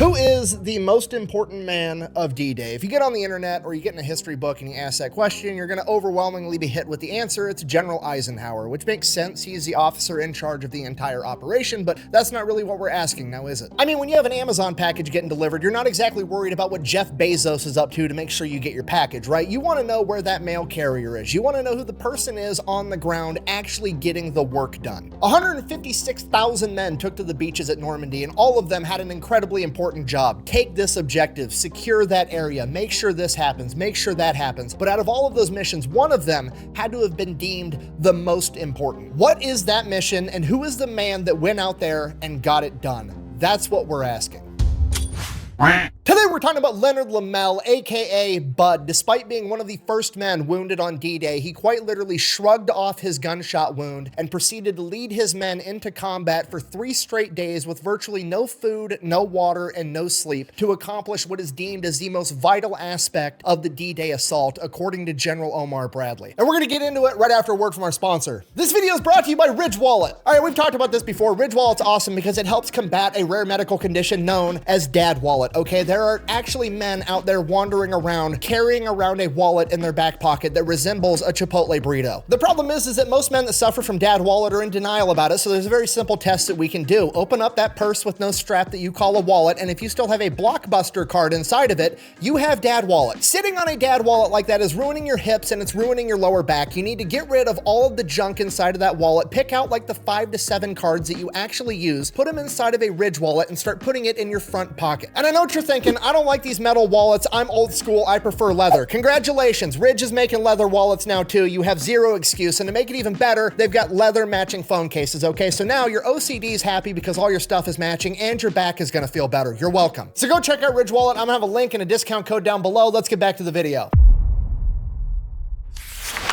Who is the most important man of D-Day? If you get on the internet or you get in a history book and you ask that question, you're going to overwhelmingly be hit with the answer. It's General Eisenhower, which makes sense. He's the officer in charge of the entire operation, but that's not really what we're asking now, is it? I mean, when you have an Amazon package getting delivered, you're not exactly worried about what Jeff Bezos is up to make sure you get your package, right? You want to know where that mail carrier is. You want to know who the person is on the ground actually getting the work done. 156,000 men took to the beaches at Normandy, and all of them had an incredibly important job. Take this objective, secure that area, make sure this happens, make sure that happens. But out of all of those missions, one of them had to have been deemed the most important. What is that mission, and who is the man that went out there and got it done? That's what we're asking. Today we're talking about Leonard Lomell, aka Bud. Despite being one of the first men wounded on D-Day, he quite literally shrugged off his gunshot wound and proceeded to lead his men into combat for 3 straight days with virtually no food, no water, and no sleep to accomplish what is deemed as the most vital aspect of the D-Day assault, according to General Omar Bradley. And we're gonna get into it right after a word from our sponsor. This video is brought to you by Ridge Wallet. All right, we've talked about this before. Ridge Wallet's awesome because it helps combat a rare medical condition known as dad wallet, okay? There are actually men out there wandering around carrying around a wallet in their back pocket that resembles a Chipotle burrito. The problem is that most men that suffer from dad wallet are in denial about it, so there's a very simple test that we can do. Open up that purse with no strap that you call a wallet, and if you still have a Blockbuster card inside of it, you have dad wallet. Sitting on a dad wallet like that is ruining your hips and it's ruining your lower back. You need to get rid of all of the junk inside of that wallet, pick out like the 5 to 7 cards that you actually use, put them inside of a Ridge wallet, and start putting it in your front pocket. And I know what you're thinking, I don't like these metal wallets. I'm old school. I prefer leather. Congratulations. Ridge is making leather wallets now too. You have zero excuse. And to make it even better, they've got leather matching phone cases. Okay. So now your OCD is happy because all your stuff is matching and your back is going to feel better. You're welcome. So go check out Ridge Wallet. I'm gonna have a link and a discount code down below. Let's get back to the video.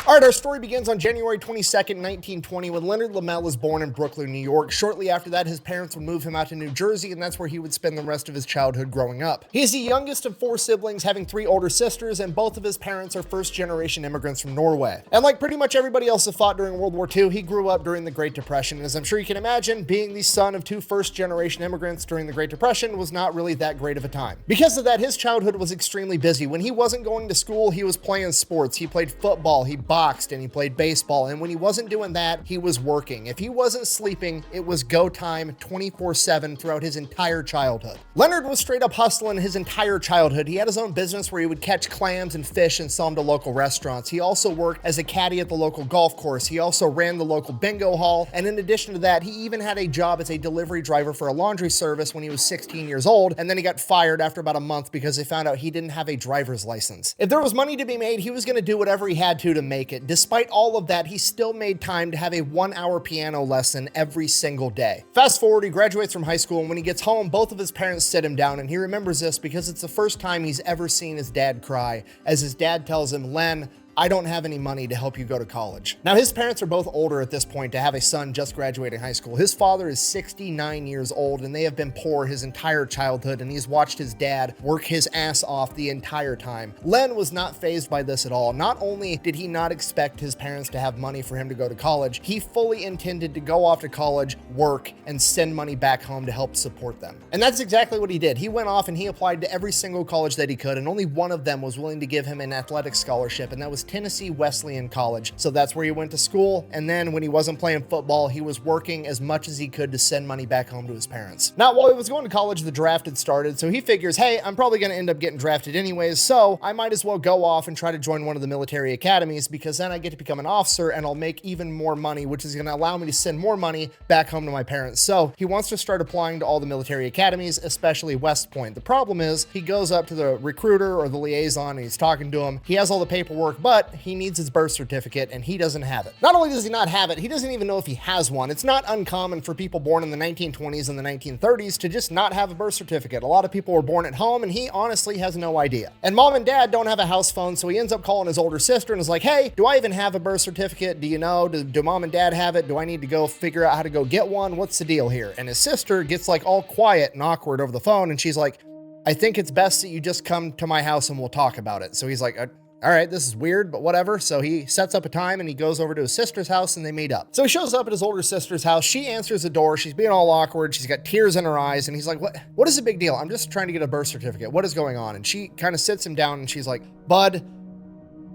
All right, our story begins on January 22nd, 1920, when Leonard Lomell was born in Brooklyn, New York. Shortly after that, his parents would move him out to New Jersey, and that's where he would spend the rest of his childhood growing up. He's the youngest of 4 siblings, having 3 older sisters, and both of his parents are first-generation immigrants from Norway. And like pretty much everybody else that fought during World War II, he grew up during the Great Depression. And as I'm sure you can imagine, being the son of 2 first-generation immigrants during the Great Depression was not really that great of a time. Because of that, his childhood was extremely busy. When he wasn't going to school, he was playing sports. He played football, he boxed, and he played baseball. And when he wasn't doing that, he was working. If he wasn't sleeping, it was go time 24/7 throughout his entire childhood. Leonard was straight up hustling his entire childhood. He had his own business where he would catch clams and fish and sell them to local restaurants. He also worked as a caddy at the local golf course. He also ran the local bingo hall. And in addition to that, he even had a job as a delivery driver for a laundry service when he was 16 years old. And then he got fired after about a month because they found out he didn't have a driver's license. If there was money to be made, he was going to do whatever he had to make it. Despite all of that, he still made time to have a 1-hour piano lesson every single day. Fast forward, he graduates from high school, and when he gets home, both of his parents sit him down, and he remembers this because it's the first time he's ever seen his dad cry, as his dad tells him, "Len, I don't have any money to help you go to college." Now, his parents are both older at this point to have a son just graduating high school. His father is 69 years old, and they have been poor his entire childhood, and he's watched his dad work his ass off the entire time. Len was not fazed by this at all. Not only did he not expect his parents to have money for him to go to college, he fully intended to go off to college, work, and send money back home to help support them. And that's exactly what he did. He went off and he applied to every single college that he could, and only one of them was willing to give him an athletic scholarship, and that was Tennessee Wesleyan College. So that's where he went to school. And then when he wasn't playing football, he was working as much as he could to send money back home to his parents. Now, while he was going to college, the draft had started. So he figures, hey, I'm probably going to end up getting drafted anyways. So I might as well go off and try to join one of the military academies, because then I get to become an officer and I'll make even more money, which is going to allow me to send more money back home to my parents. So he wants to start applying to all the military academies, especially West Point. The problem is he goes up to the recruiter or the liaison and he's talking to him. He has all the paperwork, but he needs his birth certificate and he doesn't have it. Not only does he not have it, he doesn't even know if he has one. It's not uncommon for people born in the 1920s and the 1930s to just not have a birth certificate. A lot of people were born at home and he honestly has no idea. And mom and dad don't have a house phone, so he ends up calling his older sister and is like, hey, do I even have a birth certificate? Do you know? Do mom and dad have it? Do I need to go figure out how to go get one? What's the deal here? And his sister gets like all quiet and awkward over the phone and she's like, I think it's best that you just come to my house and we'll talk about it. So he's like, all right, this is weird, but whatever. So he sets up a time and he goes over to his sister's house and they meet up. So he shows up at his older sister's house. She answers the door. She's being all awkward. She's got tears in her eyes. And he's like, what is the big deal? I'm just trying to get a birth certificate. What is going on? And she kind of sits him down and she's like, bud,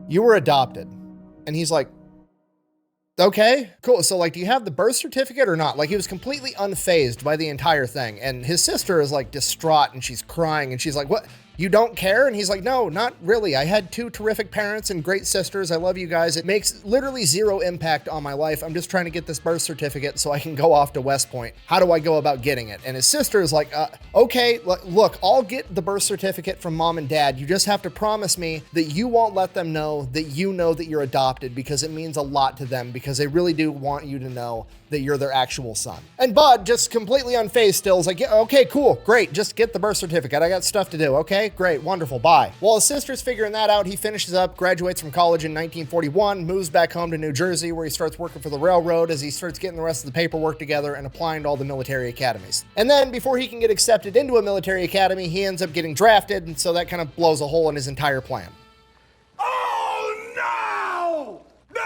you were adopted. And he's like, okay, cool. So like, do you have the birth certificate or not? Like, he was completely unfazed by the entire thing. And his sister is like distraught and she's crying and she's like, what? You don't care? And he's like, no, not really. I had two terrific parents and great sisters. I love you guys. It makes literally zero impact on my life. I'm just trying to get this birth certificate so I can go off to West Point. How do I go about getting it? And his sister is like, okay, look, I'll get the birth certificate from mom and dad. You just have to promise me that you won't let them know that you know that you're adopted, because it means a lot to them, because they really do want you to know that you're their actual son. And Bud, just completely unfazed still, is like, yeah, okay, cool, great, just get the birth certificate. I got stuff to do, okay? Great, wonderful, bye. While his sister's figuring that out, he finishes up, graduates from college in 1941, moves back home to New Jersey, where he starts working for the railroad as he starts getting the rest of the paperwork together and applying to all the military academies. And then, before he can get accepted into a military academy, he ends up getting drafted, and so that kind of blows a hole in his entire plan. Oh, no! No!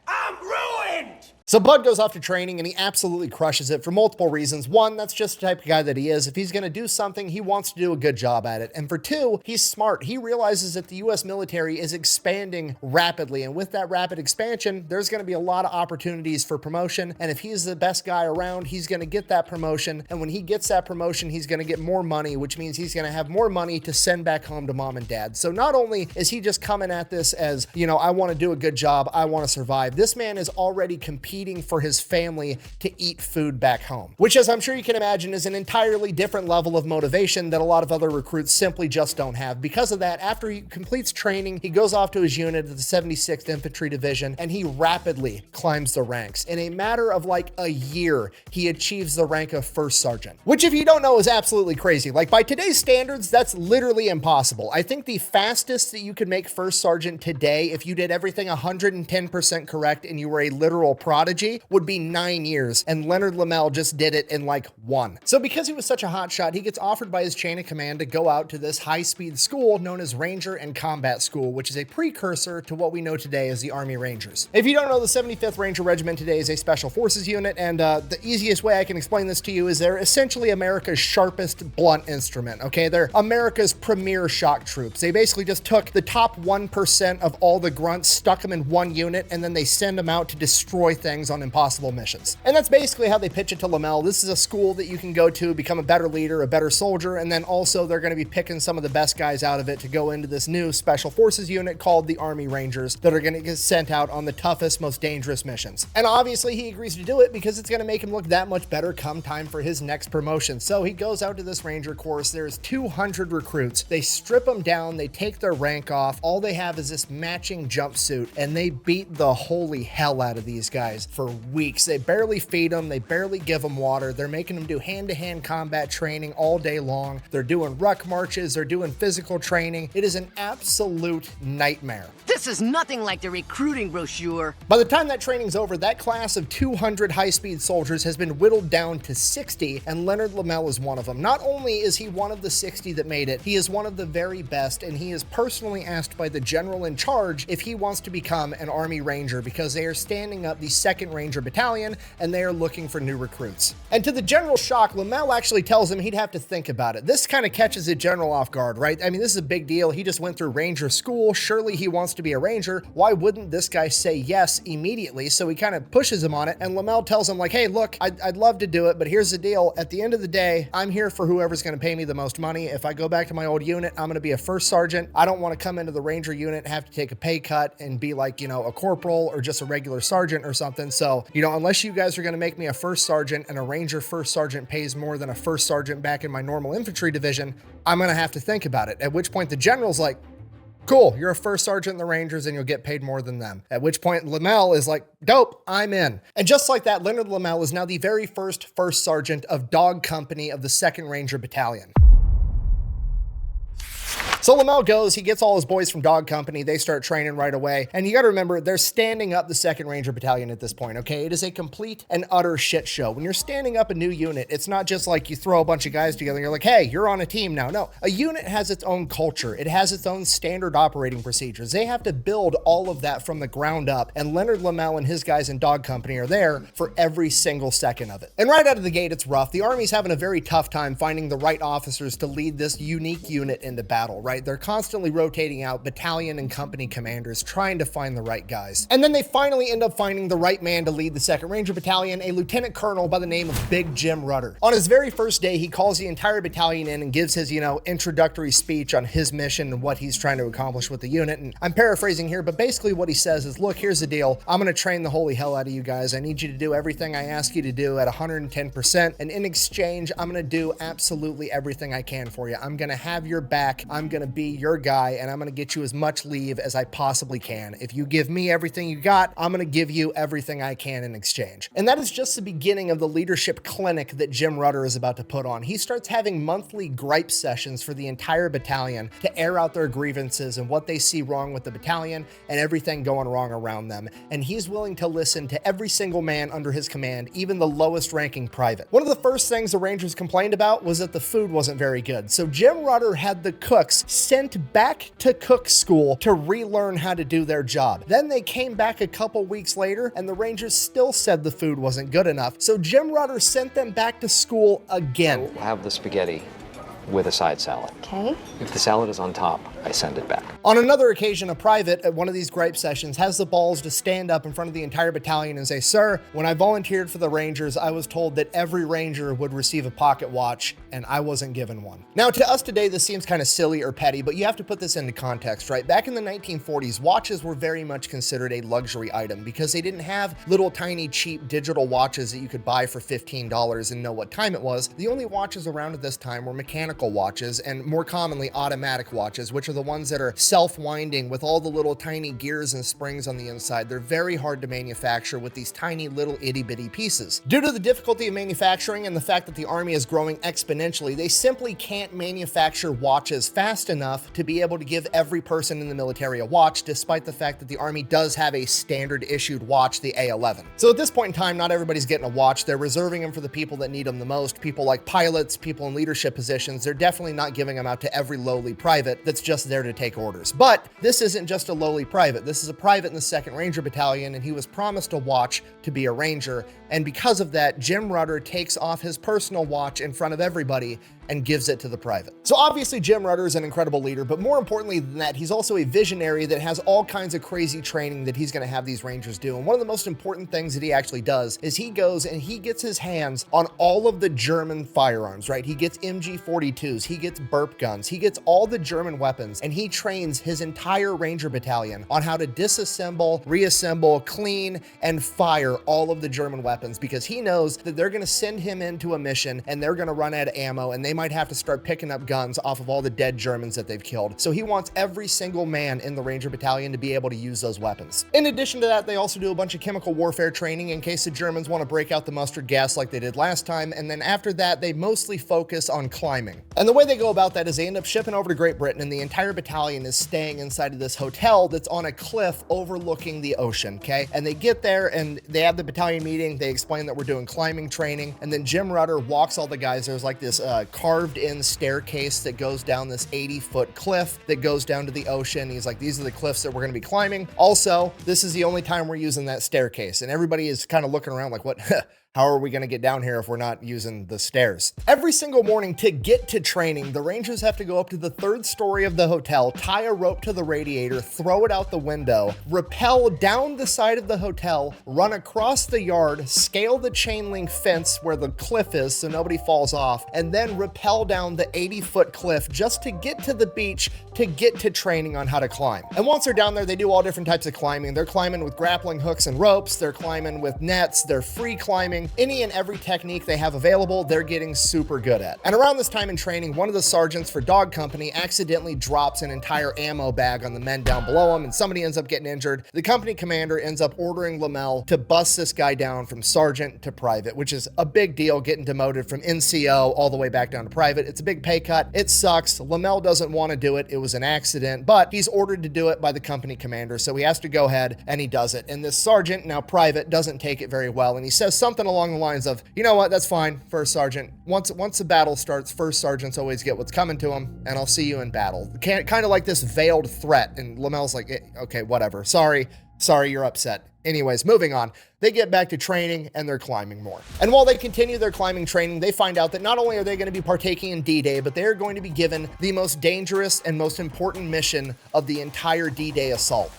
I'm ruined! So Bud goes off to training and he absolutely crushes it for multiple reasons. One, that's just the type of guy that he is. If he's going to do something, he wants to do a good job at it. And for two, he's smart. He realizes that the US military is expanding rapidly. And with that rapid expansion, there's going to be a lot of opportunities for promotion. And if he's the best guy around, he's going to get that promotion. And when he gets that promotion, he's going to get more money, which means he's going to have more money to send back home to mom and dad. So not only is he just coming at this as, you know, I want to do a good job, I want to survive. This man is already competing for his family to eat food back home, which, as I'm sure you can imagine, is an entirely different level of motivation that a lot of other recruits simply just don't have. Because of that, after he completes training, he goes off to his unit at the 76th Infantry Division and he rapidly climbs the ranks. In a matter of like a year, he achieves the rank of first sergeant, which, if you don't know, is absolutely crazy. Like, by today's standards, that's literally impossible. I think the fastest that you could make first sergeant today, if you did everything 110% correct and you were a literal prodigy, would be 9 years, and Leonard Lomell just did it in like 1. So because he was such a hot shot, he gets offered by his chain of command to go out to this high-speed school known as Ranger and Combat School, which is a precursor to what we know today as the Army Rangers. If you don't know, the 75th Ranger Regiment today is a special forces unit, and the easiest way I can explain this to you is they're essentially America's sharpest blunt instrument, okay? They're America's premier shock troops. They basically just took the top 1% of all the grunts, stuck them in one unit, and then they send them out to destroy things on impossible missions. And that's basically how they pitch it to Lomell. This is a school that you can go to, become a better leader, a better soldier, and then also they're going to be picking some of the best guys out of it to go into this new special forces unit called the Army Rangers that are going to get sent out on the toughest, most dangerous missions. And obviously he agrees to do it because it's going to make him look that much better come time for his next promotion. So he goes out to this Ranger course. There's 200 recruits. They strip them down. They take their rank off. All they have is this matching jumpsuit, and they beat the holy hell out of these guys for weeks. They barely feed them. They barely give them water. They're making them do hand-to-hand combat training all day long. They're doing ruck marches. They're doing physical training. It is an absolute nightmare. This is nothing like the recruiting brochure. By the time that training's over, that class of 200 high-speed soldiers has been whittled down to 60, and Leonard Lomell is one of them. Not only is he one of the 60 that made it, he is one of the very best, and he is personally asked by the general in charge if he wants to become an Army Ranger, because they are standing up the 2nd Ranger Battalion, and they are looking for new recruits. And to the general's shock, Lomell actually tells him he'd have to think about it. This kind of catches the general off guard, right? I mean, this is a big deal. He just went through Ranger school. Surely he wants to be a Ranger. Why wouldn't this guy say yes immediately? So he kind of pushes him on it, and Lomell tells him like, hey, look, I'd love to do it, but here's the deal. At the end of the day, I'm here for whoever's going to pay me the most money. If I go back to my old unit, I'm going to be a first sergeant. I don't want to come into the Ranger unit, have to take a pay cut and be like, you know, a corporal or just a regular sergeant or something. So, you know, unless you guys are going to make me a first sergeant and a Ranger first sergeant pays more than a first sergeant back in my normal infantry division, I'm going to have to think about it. At which point the general's like, cool, you're a first sergeant in the Rangers and you'll get paid more than them. At which point Lomell is like, dope, I'm in. And just like that, Leonard Lomell is now the very first sergeant of Dog Company of the 2nd Ranger Battalion. So Lomell goes, he gets all his boys from Dog Company, they start training right away, and you gotta remember, they're standing up the 2nd Ranger Battalion at this point, okay? It is a complete and utter shit show. When you're standing up a new unit, it's not just like you throw a bunch of guys together and you're like, hey, you're on a team now. No, a unit has its own culture. It has its own standard operating procedures. They have to build all of that from the ground up, and Leonard Lomell and his guys in Dog Company are there for every single second of it. And right out of the gate, it's rough. The Army's having a very tough time finding the right officers to lead this unique unit into battle, right? They're constantly rotating out battalion and company commanders, trying to find the right guys. And then they finally end up finding the right man to lead the 2nd Ranger Battalion, a lieutenant colonel by the name of Big Jim Rutter. On his very first day, he calls the entire battalion in and gives his, introductory speech on his mission and what he's trying to accomplish with the unit. And I'm paraphrasing here, but basically what he says is, look, here's the deal. I'm going to train the holy hell out of you guys. I need you to do everything I ask you to do at 110%. And in exchange, I'm going to do absolutely everything I can for you. I'm going to have your back. I'm going to be your guy, and I'm going to get you as much leave as I possibly can. If you give me everything you got, I'm going to give you everything I can in exchange. And that is just the beginning of the leadership clinic that Jim Rutter is about to put on. He starts having monthly gripe sessions for the entire battalion to air out their grievances and what they see wrong with the battalion and everything going wrong around them. And he's willing to listen to every single man under his command, even the lowest ranking private. One of the first things the Rangers complained about was that the food wasn't very good. So Jim Rutter had the cooks sent back to cook school to relearn how to do their job. Then they came back a couple weeks later and the Rangers still said the food wasn't good enough. So Jim Rutter sent them back to school again. We'll have the spaghetti with a side salad. Okay. If the salad is on top, I send it back. On another occasion, a private at one of these gripe sessions has the balls to stand up in front of the entire battalion and say, sir, when I volunteered for the Rangers, I was told that every Ranger would receive a pocket watch, and I wasn't given one. Now, to us today, this seems kind of silly or petty, but you have to put this into context, right? Back in the 1940s, watches were very much considered a luxury item because they didn't have little tiny cheap digital watches that you could buy for $15 and know what time it was. The only watches around at this time were mechanical watches and more commonly automatic watches, which are the ones that are self-winding with all the little tiny gears and springs on the inside. They're very hard to manufacture with these tiny little itty-bitty pieces. Due to the difficulty of manufacturing and the fact that the Army is growing exponentially, they simply can't manufacture watches fast enough to be able to give every person in the military a watch, despite the fact that the Army does have a standard issued watch, the A11. So at this point in time, not everybody's getting a watch. They're reserving them for the people that need them the most, people like pilots, people in leadership positions. They're definitely not giving them out to every lowly private that's just there to take orders. But this isn't just a lowly private. This is a private in the 2nd Ranger Battalion, and he was promised a watch to be a Ranger. And because of that, Jim Rutter takes off his personal watch in front of everybody and gives it to the private. So obviously Jim Rutter is an incredible leader, but more importantly than that, he's also a visionary that has all kinds of crazy training that he's going to have these Rangers do. And one of the most important things that he actually does is he goes and he gets his hands on all of the German firearms, right? He gets MG42s, he gets burp guns, he gets all the German weapons, and he trains his entire Ranger Battalion on how to disassemble, reassemble, clean, and fire all of the German weapons, because he knows that they're going to send him into a mission and they're going to run out of ammo and they might have to start picking up guns off of all the dead Germans that they've killed. So he wants every single man in the Ranger Battalion to be able to use those weapons. In addition to that, they also do a bunch of chemical warfare training in case the Germans want to break out the mustard gas like they did last time. And then after that, they mostly focus on climbing. And the way they go about that is they end up shipping over to Great Britain, and the entire battalion is staying inside of this hotel that's on a cliff overlooking the ocean, okay? And they get there and they have the battalion meeting. They explain that we're doing climbing training. And then Jim Rutter walks all the guys. There's like this carved in staircase that goes down this 80-foot cliff that goes down to the ocean. He's like, these are the cliffs that we're going to be climbing. Also, this is the only time we're using that staircase. And everybody is kind of looking around like, what? How are we going to get down here if we're not using the stairs? Every single morning to get to training, the Rangers have to go up to the 3rd story of the hotel, tie a rope to the radiator, throw it out the window, rappel down the side of the hotel, run across the yard, scale the chain link fence where the cliff is so nobody falls off, and then rappel down the 80-foot cliff just to get to the beach to get to training on how to climb. And once they're down there, they do all different types of climbing. They're climbing with grappling hooks and ropes. They're climbing with nets. They're free climbing. training. Any and every technique they have available, they're getting super good at. And around this time in training, one of the sergeants for Dog Company accidentally drops an entire ammo bag on the men down below him, and somebody ends up getting injured. The company commander ends up ordering Lomell to bust this guy down from sergeant to private, which is a big deal, getting demoted from NCO all the way back down to private. It's a big pay cut. It sucks. Lomell doesn't want to do it. It was an accident, but he's ordered to do it by the company commander, so he has to go ahead and he does it. And this sergeant, now private, doesn't take it very well, and he says something along the lines of, you know what, that's fine, first sergeant. Once the battle starts, first sergeants always get what's coming to them, and I'll see you in battle. Kind of like this veiled threat, and Lomell's like, okay, whatever. Sorry, you're upset. Anyways, moving on. They get back to training and they're climbing more. And while they continue their climbing training, they find out that not only are they going to be partaking in D-Day, but they are going to be given the most dangerous and most important mission of the entire D-Day assault.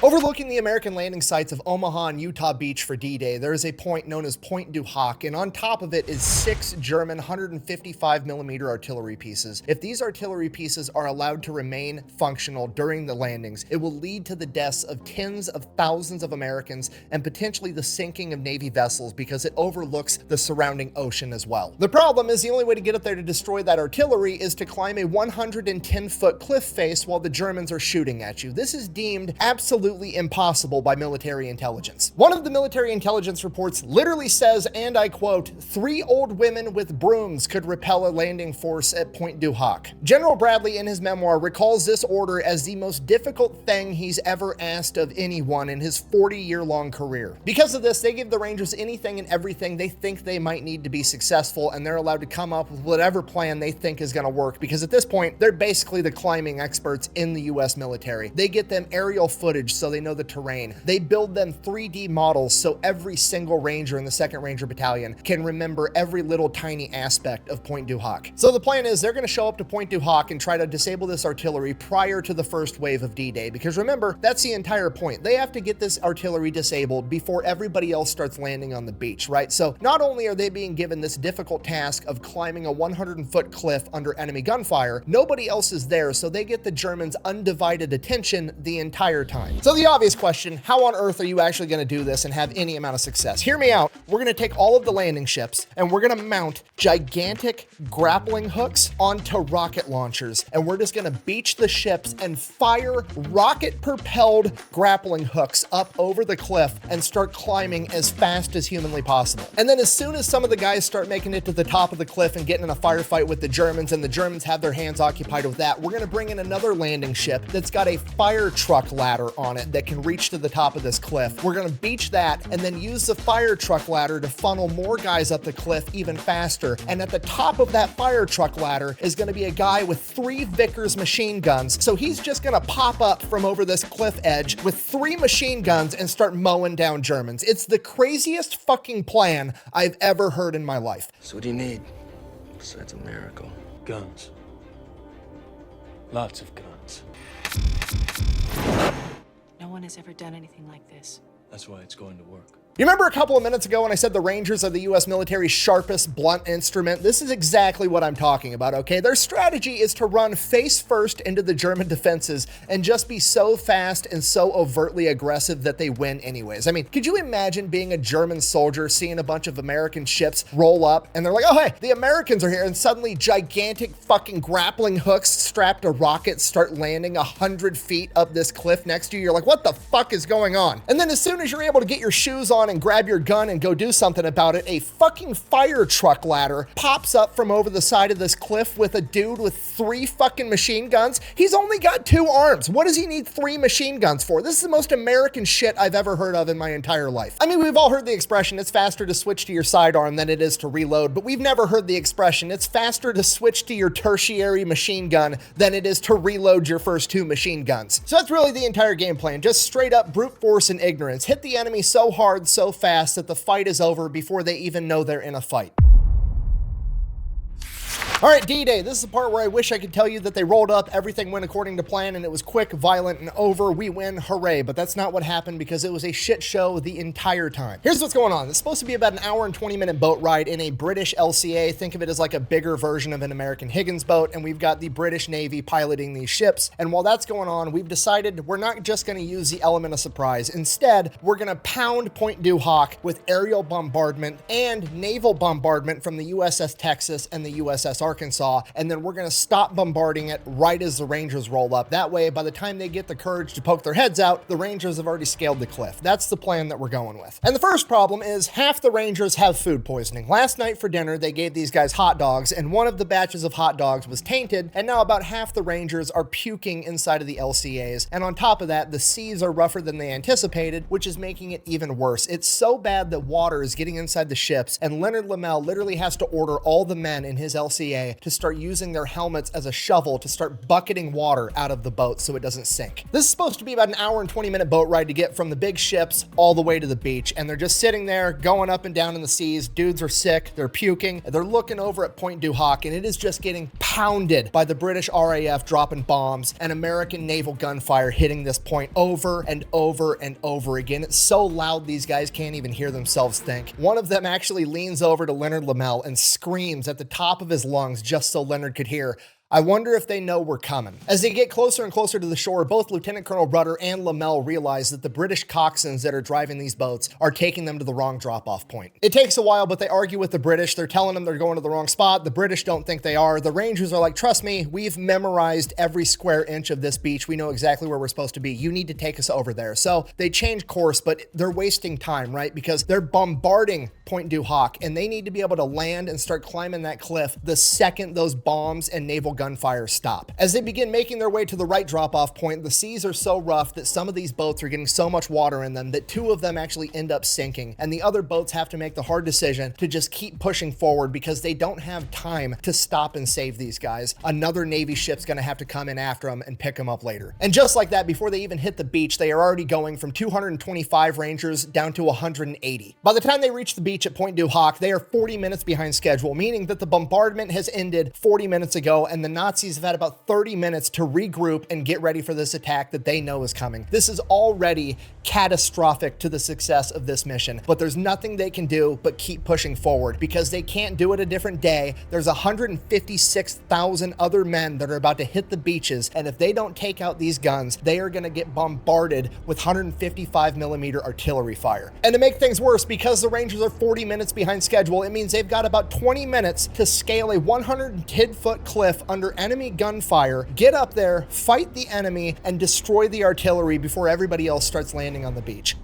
Overlooking the American landing sites of Omaha and Utah Beach for D-Day, there is a point known as Point du Hoc, and on top of it is 6 German 155mm artillery pieces. If these artillery pieces are allowed to remain functional during the landings, it will lead to the deaths of tens of thousands of Americans and potentially the sinking of Navy vessels because it overlooks the surrounding ocean as well. The problem is the only way to get up there to destroy that artillery is to climb a 110-foot cliff face while the Germans are shooting at you. This is deemed absolutely impossible by military intelligence. One of the military intelligence reports literally says, and I quote, 3 old women with brooms could repel a landing force at Point du Hoc. General Bradley, in his memoir, recalls this order as the most difficult thing he's ever asked of anyone in his 40-year-long career. Because of this, they give the Rangers anything and everything they think they might need to be successful, and they're allowed to come up with whatever plan they think is going to work, because at this point, they're basically the climbing experts in the US military. They get them aerial footage so they know the terrain. They build them 3D models so every single Ranger in the 2nd Ranger Battalion can remember every little tiny aspect of Point du Hoc. So the plan is they're going to show up to Point du Hoc and try to disable this artillery prior to the first wave of D-Day, because remember, that's the entire point. They have to get this artillery disabled before everybody else starts landing on the beach, right? So not only are they being given this difficult task of climbing a 100-foot cliff under enemy gunfire, nobody else is there, so they get the Germans' undivided attention the entire time. So the obvious question, how on earth are you actually going to do this and have any amount of success? Hear me out. We're going to take all of the landing ships and we're going to mount gigantic grappling hooks onto rocket launchers, and we're just going to beach the ships and fire rocket-propelled grappling hooks up over the cliff and start climbing as fast as humanly possible. And then as soon as some of the guys start making it to the top of the cliff and getting in a firefight with the Germans, and the Germans have their hands occupied with that, we're going to bring in another landing ship that's got a fire truck ladder on it that can reach to the top of this cliff. We're going to beach that and then use the fire truck ladder to funnel more guys up the cliff even faster. And at the top of that fire truck ladder is going to be a guy with 3 Vickers machine guns. So he's just going to pop up from over this cliff edge with 3 machine guns and start mowing down Germans. It's the craziest fucking plan I've ever heard in my life. So what do you need besides a miracle? Guns. Lots of guns. No one has ever done anything like this. That's why it's going to work. You remember a couple of minutes ago when I said the Rangers are the US military's sharpest blunt instrument? This is exactly what I'm talking about, okay? Their strategy is to run face first into the German defenses and just be so fast and so overtly aggressive that they win anyways. I mean, could you imagine being a German soldier, seeing a bunch of American ships roll up and they're like, oh hey, the Americans are here, and suddenly gigantic fucking grappling hooks strapped to rockets start landing 100 feet up this cliff next to you? You're like, what the fuck is going on? And then as soon as you're able to get your shoes on and grab your gun and go do something about it, a fucking fire truck ladder pops up from over the side of this cliff with a dude with 3 fucking machine guns. He's only got 2 arms. What does he need 3 machine guns for? This is the most American shit I've ever heard of in my entire life. I mean, we've all heard the expression, it's faster to switch to your sidearm than it is to reload, but we've never heard the expression, it's faster to switch to your tertiary machine gun than it is to reload your first 2 machine guns. So that's really the entire game plan, just straight up brute force and ignorance. Hit the enemy so hard, so fast that the fight is over before they even know they're in a fight. All right, D-Day. This is the part where I wish I could tell you that they rolled up, everything went according to plan, and it was quick, violent, and over. We win, hooray. But that's not what happened because it was a shit show the entire time. Here's what's going on. It's supposed to be about an hour and 20-minute boat ride in a British LCA. Think of it as like a bigger version of an American Higgins boat, and we've got the British Navy piloting these ships. And while that's going on, we've decided we're not just going to use the element of surprise. Instead, we're going to pound Point du Hoc with aerial bombardment and naval bombardment from the USS Texas and the USS Arkansas, and then we're going to stop bombarding it right as the Rangers roll up. That way, by the time they get the courage to poke their heads out, the Rangers have already scaled the cliff. That's the plan that we're going with. And the first problem is half the Rangers have food poisoning. Last night for dinner, they gave these guys hot dogs, and one of the batches of hot dogs was tainted, and now about half the Rangers are puking inside of the LCAs. And on top of that, the seas are rougher than they anticipated, which is making it even worse. It's so bad that water is getting inside the ships, and Leonard Lomell literally has to order all the men in his LCA to start using their helmets as a shovel to start bucketing water out of the boat so it doesn't sink. This is supposed to be about an hour and 20-minute boat ride to get from the big ships all the way to the beach, and they're just sitting there going up and down in the seas. Dudes are sick, they're puking, they're looking over at Point du Hoc, and it is just getting pounded by the British RAF dropping bombs and American naval gunfire hitting this point over and over and over again. It's so loud these guys can't even hear themselves think. One of them actually leans over to Leonard Lomell and screams at the top of his lungs just so Leonard could hear, "I wonder if they know we're coming." As they get closer and closer to the shore, both Lieutenant Colonel Rudder and Lomell realize that the British coxswains that are driving these boats are taking them to the wrong drop-off point. It takes a while, but they argue with the British. They're telling them they're going to the wrong spot. The British don't think they are. The Rangers are like, "Trust me, we've memorized every square inch of this beach. We know exactly where we're supposed to be. You need to take us over there." So they change course, but they're wasting time, right? Because they're bombarding Point du Hoc, and they need to be able to land and start climbing that cliff the second those bombs and naval gunfire stop. As they begin making their way to the right drop-off point, the seas are so rough that some of these boats are getting so much water in them that two of them actually end up sinking, and the other boats have to make the hard decision to just keep pushing forward because they don't have time to stop and save these guys. Another Navy ship's gonna have to come in after them and pick them up later. And just like that, before they even hit the beach, they are already going from 225 Rangers down to 180. By the time they reach the beach at Point du Hoc, they are 40 minutes behind schedule, meaning that the bombardment has ended 40 minutes ago, and the Nazis have had about 30 minutes to regroup and get ready for this attack that they know is coming. This is already catastrophic to the success of this mission, but there's nothing they can do but keep pushing forward because they can't do it a different day. There's 156,000 other men that are about to hit the beaches, and if they don't take out these guns, they are going to get bombarded with 155mm artillery fire. And to make things worse, because the Rangers are 40 minutes behind schedule, it means they've got about 20 minutes to scale a 110-foot cliff under enemy gunfire, get up there, fight the enemy, and destroy the artillery before everybody else starts landing on the beach.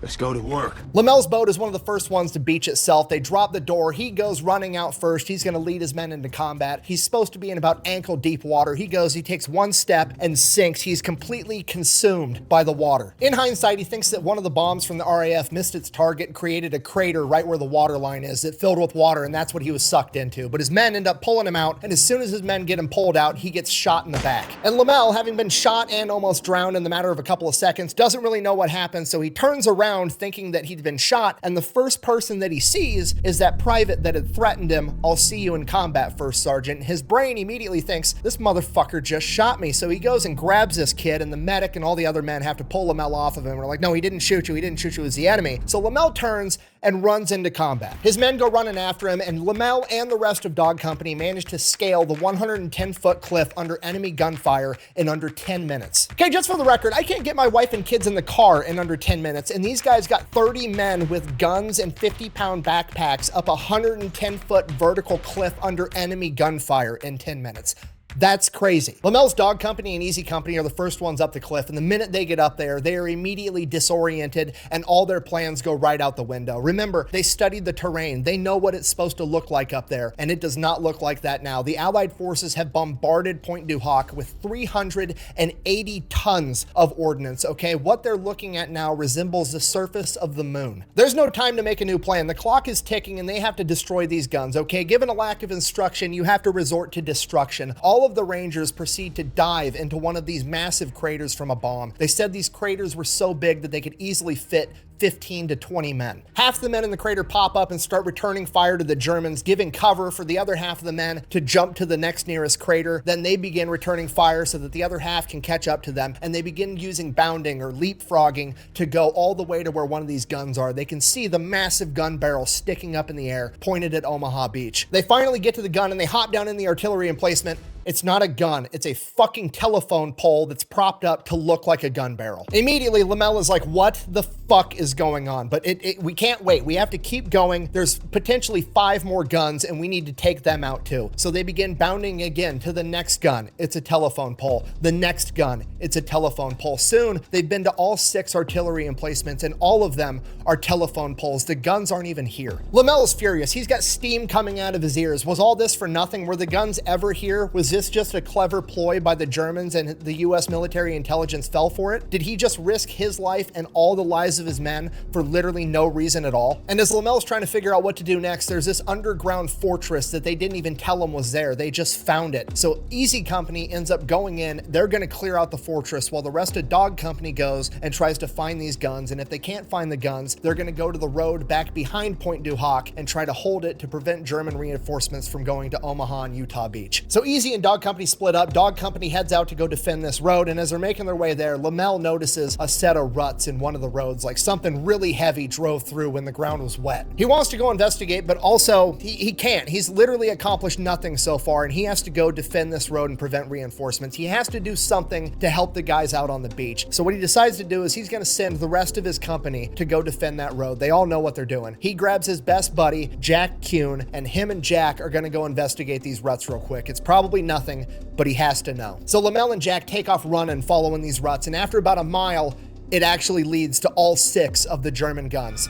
Let's go to work. Lomell's boat is one of the first ones to beach itself. They drop the door. He goes running out first. He's going to lead his men into combat. He's supposed to be in about ankle deep water. He takes one step and sinks. He's completely consumed by the water. In hindsight, he thinks that one of the bombs from the RAF missed its target and created a crater right where the water line is. It filled with water, and that's what he was sucked into. But his men end up pulling him out, and as soon as his men get him pulled out, he gets shot in the back. And Lomell, having been shot and almost drowned in the matter of a couple of seconds, doesn't really know what happened, so he turns around thinking that he'd been shot, and the first person that he sees is that private that had threatened him. "I'll see you in combat, First Sergeant." His brain immediately thinks, this motherfucker just shot me, so he goes and grabs this kid, and the medic and all the other men have to pull Lomell off of him. We're like, "No, he didn't shoot you, it was the enemy." So Lomell turns and runs into combat. His men go running after him, and Lomell and the rest of Dog Company manage to scale the 110-foot cliff under enemy gunfire in under 10 minutes. Okay, just for the record, I can't get my wife and kids in the car in under 10 minutes, and these guys got 30 men with guns and 50-pound backpacks up a 110-foot vertical cliff under enemy gunfire in 10 minutes. That's crazy. Lomell's Dog Company and Easy Company are the first ones up the cliff, and the minute they get up there, they are immediately disoriented, and all their plans go right out the window. Remember, they studied the terrain. They know what it's supposed to look like up there, and it does not look like that now. The Allied forces have bombarded Point du Hoc with 380 tons of ordnance, okay? What they're looking at now resembles the surface of the moon. There's no time to make a new plan. The clock is ticking, and they have to destroy these guns, okay? Given a lack of instruction, you have to resort to destruction. All all of the Rangers proceed to dive into one of these massive craters from a bomb. They said these craters were so big that they could easily fit 15 to 20 men. Half the men in the crater pop up and start returning fire to the Germans, giving cover for the other half of the men to jump to the next nearest crater. Then they begin returning fire so that the other half can catch up to them, and they begin using bounding or leapfrogging to go all the way to where one of these guns are. They can see the massive gun barrel sticking up in the air, pointed at Omaha Beach. They finally get to the gun and they hop down in the artillery emplacement. It's not a gun, it's a fucking telephone pole that's propped up to look like a gun barrel. Immediately, Lomell is like, what the fuck is going on? But we can't wait. We have to keep going. There's potentially 5 more guns and we need to take them out too. So they begin bounding again to the next gun. It's a telephone pole. The next gun, it's a telephone pole. Soon, they've been to all 6 artillery emplacements and all of them are telephone poles. The guns aren't even here. Lomell is furious. He's got steam coming out of his ears. Was all this for nothing? Were the guns ever here? Was this just a clever ploy by the Germans and the US military intelligence fell for it? Did he just risk his life and all the lives of his men for literally no reason at all? And as Lomell's trying to figure out what to do next, there's this underground fortress that they didn't even tell him was there. They just found it. So Easy Company ends up going in. They're going to clear out the fortress while the rest of Dog Company goes and tries to find these guns. And if they can't find the guns, they're going to go to the road back behind Point du Hoc and try to hold it to prevent German reinforcements from going to Omaha and Utah Beach. So Easy and Dog Company split up. Dog Company heads out to go defend this road, and as they're making their way there, Lomell notices a set of ruts in one of the roads, like something really heavy drove through when the ground was wet. He wants to go investigate, but also he can't. He's literally accomplished nothing so far, and he has to go defend this road and prevent reinforcements. He has to do something to help the guys out on the beach. So what he decides to do is he's going to send the rest of his company to go defend that road. They all know what they're doing. He grabs his best buddy, Jack Kuhn, and him and Jack are going to go investigate these ruts real quick. It's probably nothing, but he has to know. So Lomell and Jack take off running, following these ruts, and after about a mile, it actually leads to all 6 of the German guns.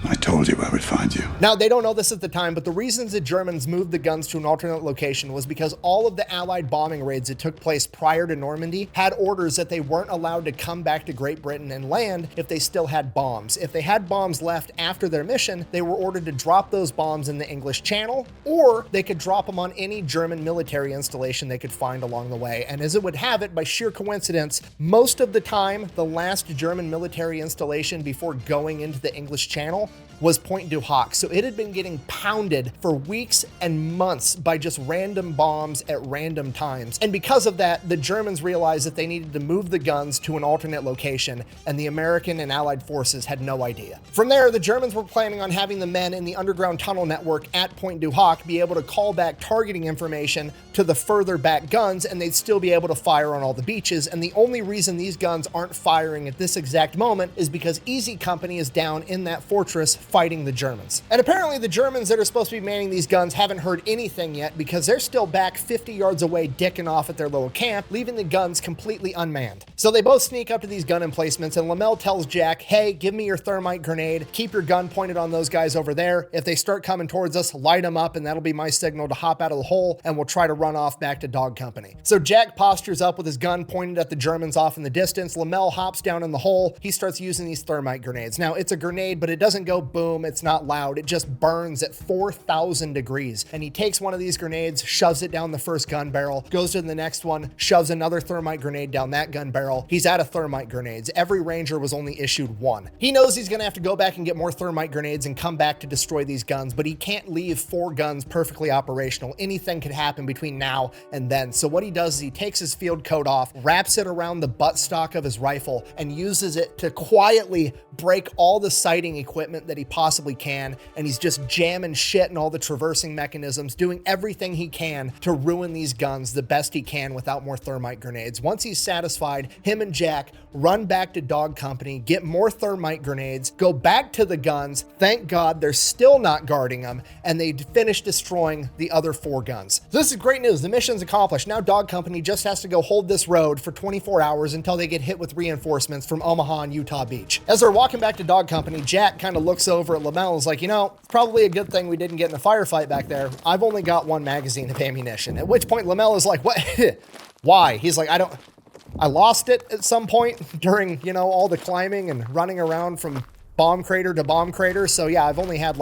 I told you I would find you. Now, they don't know this at the time, but the reasons the Germans moved the guns to an alternate location was because all of the Allied bombing raids that took place prior to Normandy had orders that they weren't allowed to come back to Great Britain and land if they still had bombs. If they had bombs left after their mission, they were ordered to drop those bombs in the English Channel, or they could drop them on any German military installation they could find along the way. And as it would have it, by sheer coincidence, most of the time, the last German military installation before going into the English Channel was Point du Hoc. So it had been getting pounded for weeks and months by just random bombs at random times. And because of that, the Germans realized that they needed to move the guns to an alternate location, and the American and Allied forces had no idea. From there, the Germans were planning on having the men in the underground tunnel network at Point du Hoc be able to call back targeting information to the further back guns, and they'd still be able to fire on all the beaches. And the only reason these guns aren't firing at this exact moment is because Easy Company is down in that fortress fighting the Germans. And apparently the Germans that are supposed to be manning these guns haven't heard anything yet, because they're still back 50 yards away dicking off at their little camp, leaving the guns completely unmanned. So they both sneak up to these gun emplacements, and Lomell tells Jack, hey, give me your thermite grenade, keep your gun pointed on those guys over there. If they start coming towards us, light them up, and that'll be my signal to hop out of the hole, and we'll try to run off back to Dog Company. So Jack postures up with his gun pointed at the Germans off in the distance. Lomell hops down in the hole. He starts using these thermite grenades. Now, it's a grenade, but it doesn't go boom. It's not loud. It just burns at 4,000 degrees. And he takes one of these grenades, shoves it down the first gun barrel, goes to the next one, shoves another thermite grenade down that gun barrel. He's out of thermite grenades. Every Ranger was only issued 1. He knows he's going to have to go back and get more thermite grenades and come back to destroy these guns, but he can't leave 4 guns perfectly operational. Anything could happen between now and then. So what he does is he takes his field coat off, wraps it around the buttstock of his rifle, and uses it to quietly break all the sighting equipment that he possibly can, and he's just jamming shit in all the traversing mechanisms, doing everything he can to ruin these guns the best he can without more thermite grenades. Once he's satisfied, him and Jack run back to Dog Company, get more thermite grenades, go back to the guns. Thank God they're still not guarding them, and they finish destroying the other 4 guns. So this is great news. The mission's accomplished. Now Dog Company just has to go hold this road for 24 hours until they get hit with reinforcements from Omaha and Utah Beach. As they're walking back to Dog Company, Jack kind of looks over at Lomell and is like, you know, it's probably a good thing we didn't get in a firefight back there. I've only got 1 magazine of ammunition. At which point Lomell is like, what? Why? He's like, I lost it at some point during, you know, all the climbing and running around from bomb crater to bomb crater. So yeah, I've only had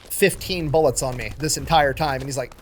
15 bullets on me this entire time. And he's like,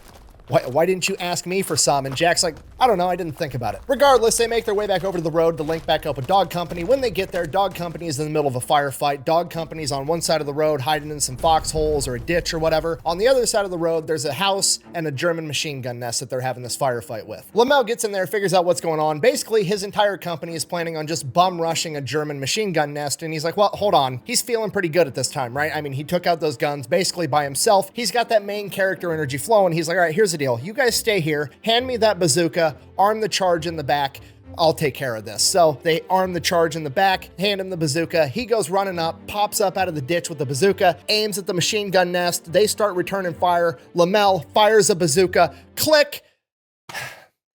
Why didn't you ask me for some? And Jack's like, I don't know, I didn't think about it. Regardless, they make their way back over to the road to link back up with Dog Company. When they get there, Dog Company is in the middle of a firefight. Dog Company's on one side of the road hiding in some foxholes or a ditch or whatever. On the other side of the road, there's a house and a German machine gun nest that they're having this firefight with. Lomell gets in there, figures out what's going on. Basically, his entire company is planning on just bum rushing a German machine gun nest, and he's like, well, hold on. He's feeling pretty good at this time, right? I mean, he took out those guns basically by himself. He's got that main character energy flowing. He's like, all right, here's the deal. You guys stay here, hand me that bazooka, arm the charge in the back. I'll take care of this. So they arm the charge in the back, hand him the bazooka. He goes running up, pops up out of the ditch with the bazooka, aims at the machine gun nest. They start returning fire. Lomell fires a bazooka. Click.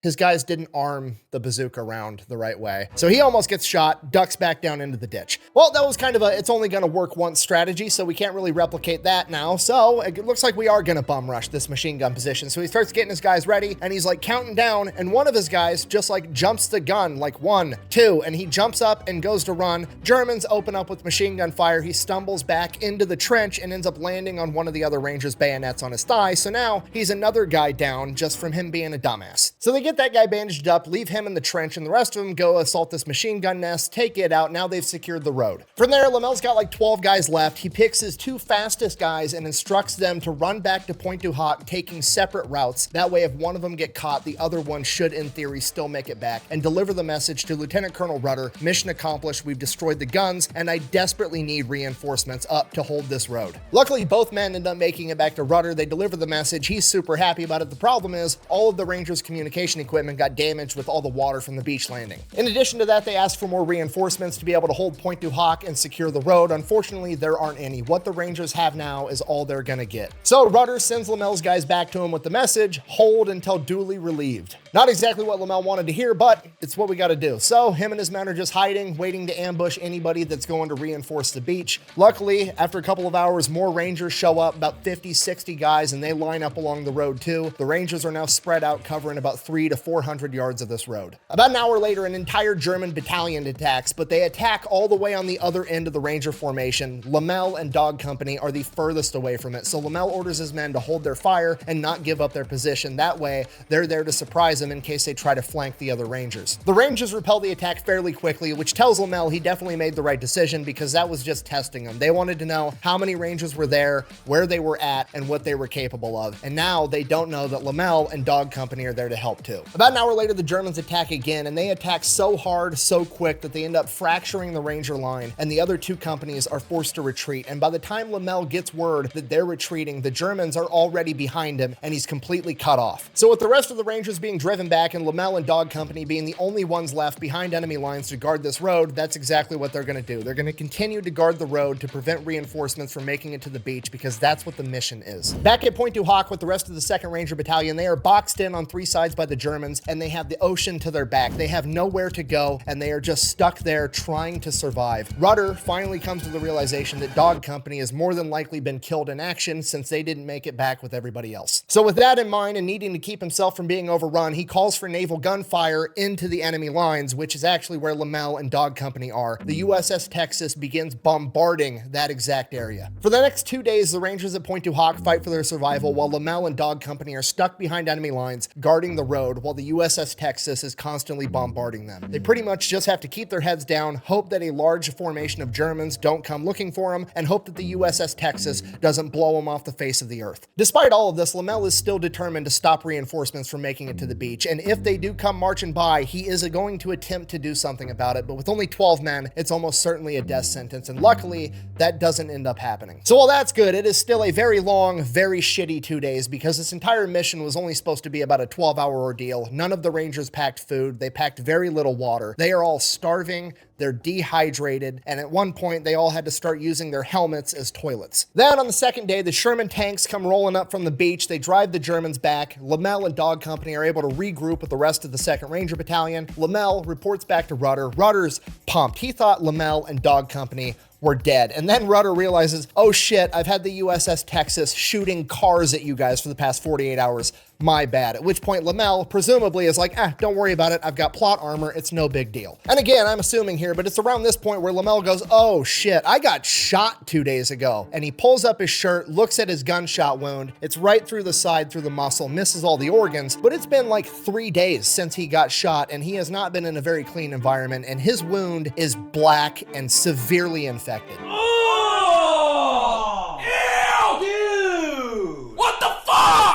His guys didn't arm the bazooka round the right way. So he almost gets shot, ducks back down into the ditch. Well, that was kind of it's only gonna work once strategy, so we can't really replicate that now. So it looks like we are gonna bum rush this machine gun position. So he starts getting his guys ready, and he's like counting down, and one of his guys just like jumps the gun, like 1, 2, and he jumps up and goes to run. Germans open up with machine gun fire. He stumbles back into the trench and ends up landing on one of the other Rangers' bayonets on his thigh. So now he's another guy down just from him being a dumbass. So they get that guy bandaged up, leave him in the trench, and the rest of them go assault this machine gun nest, take it out. Now they've secured the road. From there, Lomell's got like 12 guys left. He picks his 2 fastest guys and instructs them to run back to Pointe du Hoc, taking separate routes. That way, if one of them get caught, the other one should, in theory, still make it back and deliver the message to Lieutenant Colonel Rudder. Mission accomplished. We've destroyed the guns, and I desperately need reinforcements up to hold this road. Luckily, both men end up making it back to Rudder. They deliver the message. He's super happy about it. The problem is all of the Rangers' communication equipment got damaged with all the water from the beach landing. In addition to that, they asked for more reinforcements to be able to hold Pointe du Hoc and secure the road. Unfortunately, there aren't any. What the Rangers have now is all they're gonna get. So Rudder sends Lomell's guys back to him with the message, hold until duly relieved. Not exactly what Lomell wanted to hear, but it's what we gotta do. So him and his men are just hiding, waiting to ambush anybody that's going to reinforce the beach. Luckily, after a couple of hours, more Rangers show up, about 50, 60 guys, and they line up along the road too. The Rangers are now spread out, covering about 300 to 400 yards of this road. About an hour later, an entire German battalion attacks, but they attack all the way on the other end of the Ranger formation. Lomell and Dog Company are the furthest away from it, so Lomell orders his men to hold their fire and not give up their position. That way, they're there to surprise them in case they try to flank the other Rangers. The Rangers repel the attack fairly quickly, which tells Lomell he definitely made the right decision because that was just testing them. They wanted to know how many Rangers were there, where they were at, and what they were capable of. And now they don't know that Lomell and Dog Company are there to help too. About an hour later, the Germans attack again, and they attack so hard, so quick that they end up fracturing the Ranger line, and the other 2 companies are forced to retreat. And by the time Lomell gets word that they're retreating, the Germans are already behind him, and he's completely cut off. So with the rest of the Rangers being driven back and Lomell and Dog Company being the only ones left behind enemy lines to guard this road, that's exactly what they're going to do. They're going to continue to guard the road to prevent reinforcements from making it to the beach because that's what the mission is. Back at Pointe du Hoc with the rest of the 2nd Ranger Battalion, they are boxed in on 3 sides by the Germans, and they have the ocean to their back. They have nowhere to go, and they are just stuck there trying to survive. Rudder finally comes to the realization that Dog Company has more than likely been killed in action since they didn't make it back with everybody else. So with that in mind and needing to keep himself from being overrun, he calls for naval gunfire into the enemy lines, which is actually where Lomell and Dog Company are. The USS Texas begins bombarding that exact area. For the next 2 days, the Rangers at Pointe du Hoc fight for their survival while Lomell and Dog Company are stuck behind enemy lines, guarding the road while the USS Texas is constantly bombarding them. They pretty much just have to keep their heads down, hope that a large formation of Germans don't come looking for them, and hope that the USS Texas doesn't blow them off the face of the earth. Despite all of this, Lomell is still determined to stop reinforcements from making it to the beach, and if they do come marching by, he is going to attempt to do something about it, but with only 12 men, it's almost certainly a death sentence, and luckily, that doesn't end up happening. So while that's good, it is still a very long, very shitty 2 days because this entire mission was only supposed to be about a 12-hour ordeal. None of the Rangers packed food. They packed very little water. They are all starving. They're dehydrated, and at one point, they all had to start using their helmets as toilets. Then on the 2nd day, the Sherman tanks come rolling up from the beach. They drive the Germans back. Lomell and Dog Company are able to regroup with the rest of the 2nd Ranger Battalion. Lomell reports back to Rudder. Rudder's pumped. He thought Lomell and Dog Company were dead. And then Rudder realizes, oh shit, I've had the USS Texas shooting cars at you guys for the past 48 hours. My bad. At which point Lomell presumably is like, don't worry about it. I've got plot armor. It's no big deal. And again, I'm assuming here here, but it's around this point where Lomell goes, oh shit, I got shot 2 days ago. And he pulls up his shirt, looks at his gunshot wound. It's right through the side, through the muscle, misses all the organs, but it's been like 3 days since he got shot, and he has not been in a very clean environment, and his wound is black and severely infected.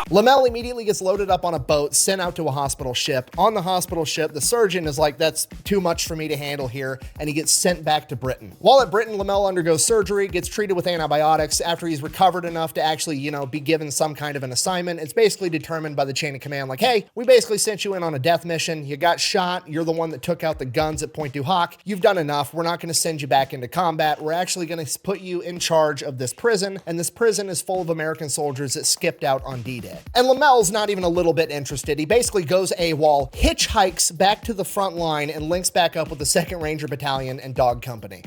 Lomell immediately gets loaded up on a boat, sent out to a hospital ship. On the hospital ship, the surgeon is like, that's too much for me to handle here, and he gets sent back to Britain. While at Britain, Lomell undergoes surgery, gets treated with antibiotics. After he's recovered enough to actually, be given some kind of an assignment, it's basically determined by the chain of command, like, hey, we basically sent you in on a death mission. You got shot. You're the one that took out the guns at Point du Hoc. You've done enough. We're not going to send you back into combat. We're actually going to put you in charge of this prison, and this prison is full of American soldiers that skipped out on D-Day. And Lomell's not even a little bit interested. He basically goes AWOL, hitchhikes back to the front line, and links back up with the 2nd Ranger Battalion and Dog Company.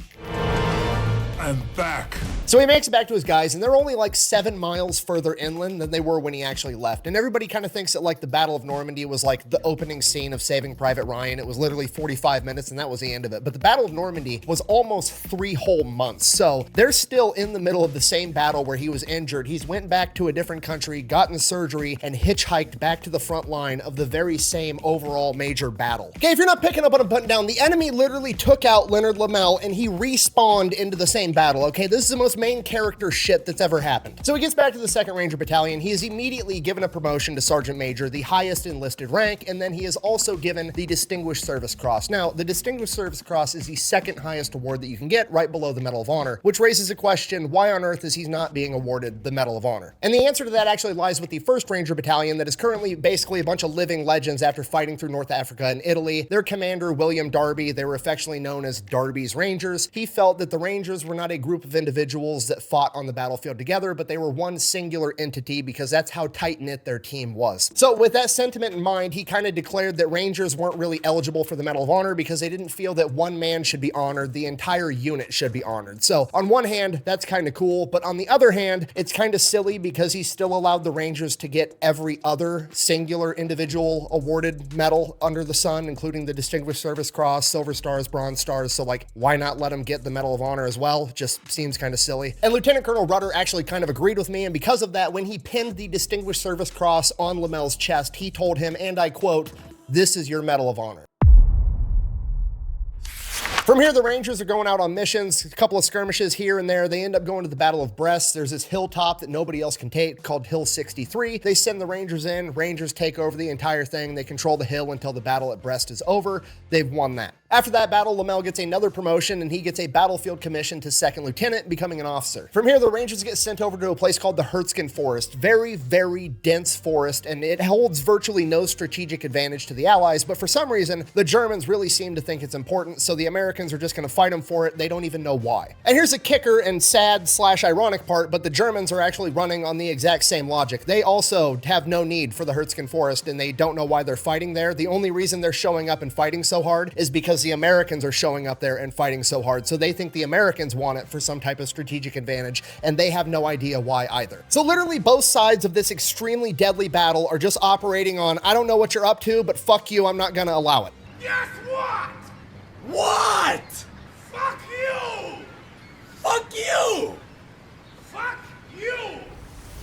I'm back. So he makes it back to his guys, and they're only like 7 miles further inland than they were when he actually left. And everybody kind of thinks that like the Battle of Normandy was like the opening scene of Saving Private Ryan. It was literally 45 minutes and that was the end of it. But the Battle of Normandy was almost 3 whole months. So they're still in the middle of the same battle where he was injured. He's went back to a different country, gotten surgery, and hitchhiked back to the front line of the very same overall major battle. Okay, if you're not picking up what I'm putting down, the enemy literally took out Leonard Lomell and he respawned into the same battle. Okay, this is the most main character shit that's ever happened. So he gets back to the 2nd Ranger Battalion. He is immediately given a promotion to Sergeant Major, the highest enlisted rank, and then he is also given the Distinguished Service Cross. Now, the Distinguished Service Cross is the 2nd highest award that you can get, right below the Medal of Honor, which raises a question, why on earth is he not being awarded the Medal of Honor? And the answer to that actually lies with the 1st Ranger Battalion that is currently basically a bunch of living legends after fighting through North Africa and Italy. Their commander, William Darby, they were affectionately known as Darby's Rangers. He felt that the Rangers were not a group of individuals that fought on the battlefield together, but they were one singular entity because that's how tight-knit their team was. So with that sentiment in mind, he kind of declared that Rangers weren't really eligible for the Medal of Honor because they didn't feel that one man should be honored, the entire unit should be honored. So on one hand, that's kind of cool, but on the other hand, it's kind of silly because he still allowed the Rangers to get every other singular individual awarded medal under the sun, including the Distinguished Service Cross, Silver Stars, Bronze Stars. So like, why not let them get the Medal of Honor as well? Just seems kind of silly. And Lieutenant Colonel Rudder actually kind of agreed with me, and because of that, when he pinned the Distinguished Service Cross on Lomell's chest, he told him, and I quote, "This is your Medal of Honor." From here, the Rangers are going out on missions, a couple of skirmishes here and there. They end up going to the Battle of Brest. There's this hilltop that nobody else can take called Hill 63. They send the Rangers in. Rangers take over the entire thing. They control the hill until the battle at Brest is over. They've won that. After that battle, Lomell gets another promotion and he gets a battlefield commission to 2nd Lieutenant, becoming an officer. From here, the Rangers get sent over to a place called the Hertzkin Forest. Very, very dense forest, and it holds virtually no strategic advantage to the Allies, but for some reason, the Germans really seem to think it's important, so the Americans are just going to fight them for it. They don't even know why. And here's a kicker and sad/ironic part, but the Germans are actually running on the exact same logic. They also have no need for the Hertzkin Forest, and they don't know why they're fighting there. The only reason they're showing up and fighting so hard is because the Americans are showing up there and fighting so hard. So they think the Americans want it for some type of strategic advantage, and they have no idea why either. So literally both sides of this extremely deadly battle are just operating on, I don't know what you're up to, but fuck you, I'm not gonna allow it. Guess what? What? Fuck you! Fuck you! Fuck you!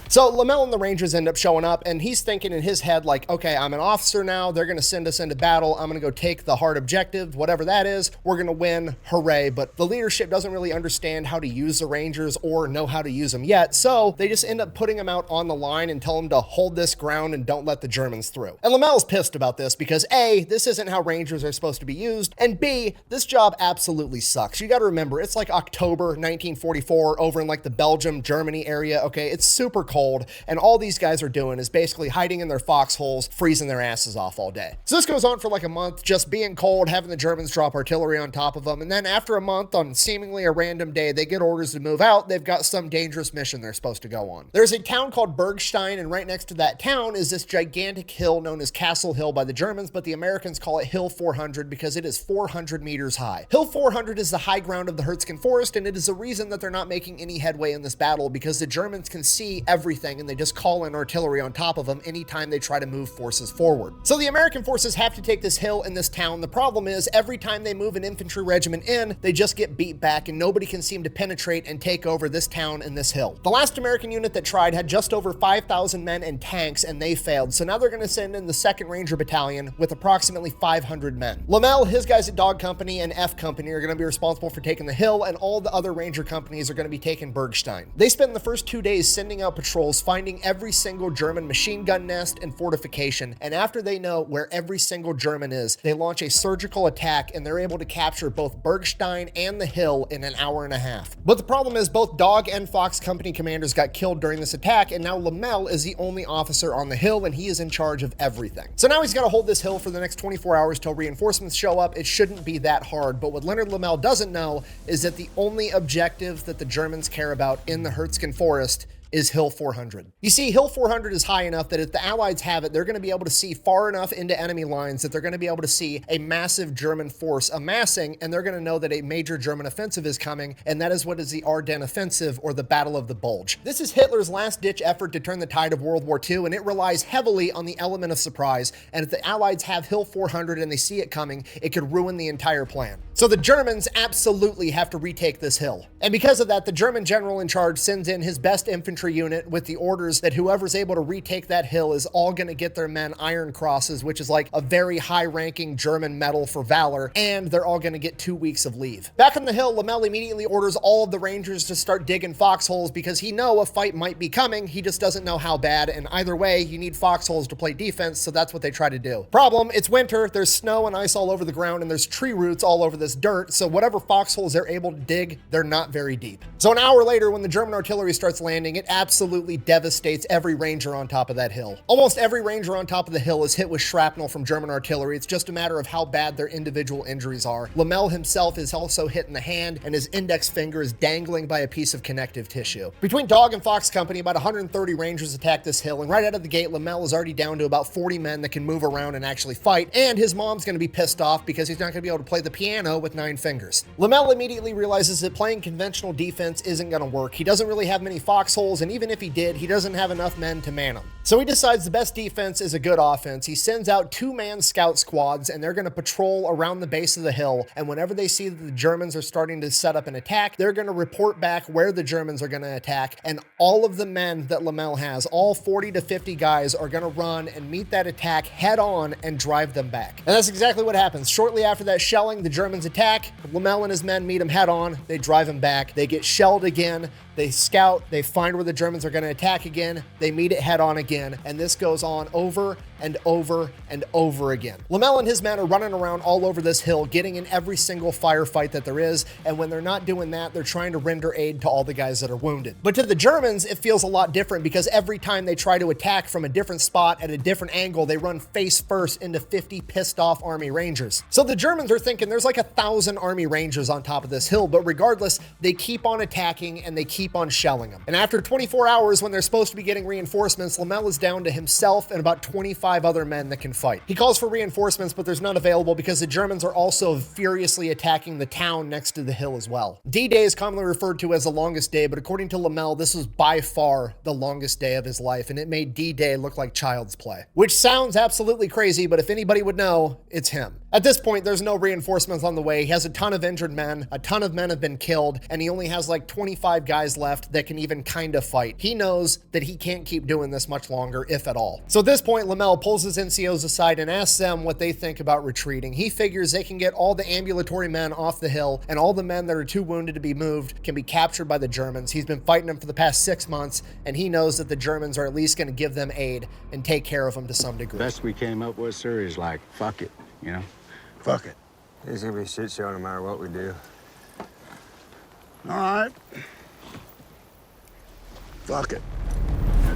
So Lomell and the Rangers end up showing up, and he's thinking in his head like, okay, I'm an officer now. They're going to send us into battle. I'm going to go take the hard objective, whatever that is. We're going to win. Hooray. But the leadership doesn't really understand how to use the Rangers or know how to use them yet. So they just end up putting them out on the line and tell them to hold this ground and don't let the Germans through. And Lomell's pissed about this because A, this isn't how Rangers are supposed to be used, and B, this job absolutely sucks. You got to remember, it's like October 1944 over in like the Belgium, Germany area. Okay, it's super cold. And all these guys are doing is basically hiding in their foxholes, freezing their asses off all day. So this goes on for like a month, just being cold, having the Germans drop artillery on top of them. And then after a month, on seemingly a random day, they get orders to move out. They've got some dangerous mission they're supposed to go on. There's a town called Bergstein, and right next to that town is this gigantic hill known as Castle Hill by the Germans, but the Americans call it Hill 400 because it is 400 meters high. Hill 400 is the high ground of the Hertzkin Forest, and it is the reason that they're not making any headway in this battle because the Germans can see every everything, and they just call in artillery on top of them anytime they try to move forces forward. So the American forces have to take this hill and this town. The problem is every time they move an infantry regiment in, they just get beat back and nobody can seem to penetrate and take over this town and this hill. The last American unit that tried had just over 5,000 men and tanks, and they failed. So now they're going to send in the 2nd Ranger Battalion with approximately 500 men. Lomell, his guys at Dog Company and F Company are going to be responsible for taking the hill, and all the other Ranger companies are going to be taking Bergstein. They spend the first 2 days sending out patrols, finding every single German machine gun nest and fortification, and after they know where every single German is, they launch a surgical attack, and they're able to capture both Bergstein and the hill in an hour and a half. But the problem is both Dog and Fox Company commanders got killed during this attack, and now Lomell is the only officer on the hill, and he is in charge of everything. So now he's got to hold this hill for the next 24 hours till reinforcements show up. It shouldn't be that hard, but what Leonard Lomell doesn't know is that the only objective that the Germans care about in the Hurtzgen Forest is Hill 400. You see, Hill 400 is high enough that if the Allies have it, they're going to be able to see far enough into enemy lines that they're going to be able to see a massive German force amassing, and they're going to know that a major German offensive is coming, and that is what is the Ardennes Offensive, or the Battle of the Bulge. This is Hitler's last-ditch effort to turn the tide of World War II, and it relies heavily on the element of surprise, and if the Allies have Hill 400 and they see it coming, it could ruin the entire plan. So the Germans absolutely have to retake this hill. And because of that, the German general in charge sends in his best infantry unit with the orders that whoever's able to retake that hill is all going to get their men Iron Crosses, which is like a very high-ranking German medal for valor, and they're all going to get 2 weeks of leave. Back on the hill, Lomell immediately orders all of the Rangers to start digging foxholes because he knows a fight might be coming, he just doesn't know how bad, and either way, you need foxholes to play defense, so that's what they try to do. Problem, it's winter, there's snow and ice all over the ground, and there's tree roots all over this dirt, so whatever foxholes they're able to dig, they're not very deep. So an hour later, when the German artillery starts landing, it absolutely devastates every Ranger on top of that hill. Almost every Ranger on top of the hill is hit with shrapnel from German artillery. It's just a matter of how bad their individual injuries are. Lomell himself is also hit in the hand, and his index finger is dangling by a piece of connective tissue. Between Dog and Fox Company, about 130 Rangers attack this hill, and right out of the gate, Lomell is already down to about 40 men that can move around and actually fight, and his mom's going to be pissed off because he's not going to be able to play the piano with 9 fingers. Lomell immediately realizes that playing conventional defense isn't going to work. He doesn't really have many foxholes, and even if he did, he doesn't have enough men to man them. So he decides the best defense is a good offense. He sends out 2-man scout squads, and they're going to patrol around the base of the hill, and whenever they see that the Germans are starting to set up an attack, they're going to report back where the Germans are going to attack, and all of the men that Lomell has, all 40 to 50 guys, are going to run and meet that attack head on and drive them back. And that's exactly what happens. Shortly after that shelling, the Germans attack, Lomell and his men meet them head on, they drive them back, they get shelled again, they scout, they find where the Germans are going to attack again, they meet it head on again, and this goes on over and over and over again. Lomell and his men are running around all over this hill, getting in every single firefight that there is, and when they're not doing that, they're trying to render aid to all the guys that are wounded. But to the Germans, it feels a lot different because every time they try to attack from a different spot at a different angle, they run face first into 50 pissed off Army Rangers. So the Germans are thinking there's like 1,000 Army Rangers on top of this hill, but regardless, they keep on attacking and they keep on shelling them. And after 24 hours, when they're supposed to be getting reinforcements, Lomell is down to himself and about 25 other men that can fight. He calls for reinforcements, but there's none available because the Germans are also furiously attacking the town next to the hill as well. D-Day is commonly referred to as the longest day, but according to Lomell, this was by far the longest day of his life, and it made D-Day look like child's play. Which sounds absolutely crazy, but if anybody would know, it's him. At this point, there's no reinforcements on the way. He has a ton of injured men, a ton of men have been killed, and he only has like 25 guys left that can even kind of fight. He knows that he can't keep doing this much longer, if at all. So at this point, Lomell pulls his NCOs aside and asks them what they think about retreating. He figures they can get all the ambulatory men off the hill, and all the men that are too wounded to be moved can be captured by the Germans. He's been fighting them for the past 6 months, and he knows that the Germans are at least going to give them aid and take care of them to some degree. Best we came up with, sir, is like, fuck it, you know? Fuck it. It's gonna be a shit show no matter what we do. All right. Fuck it.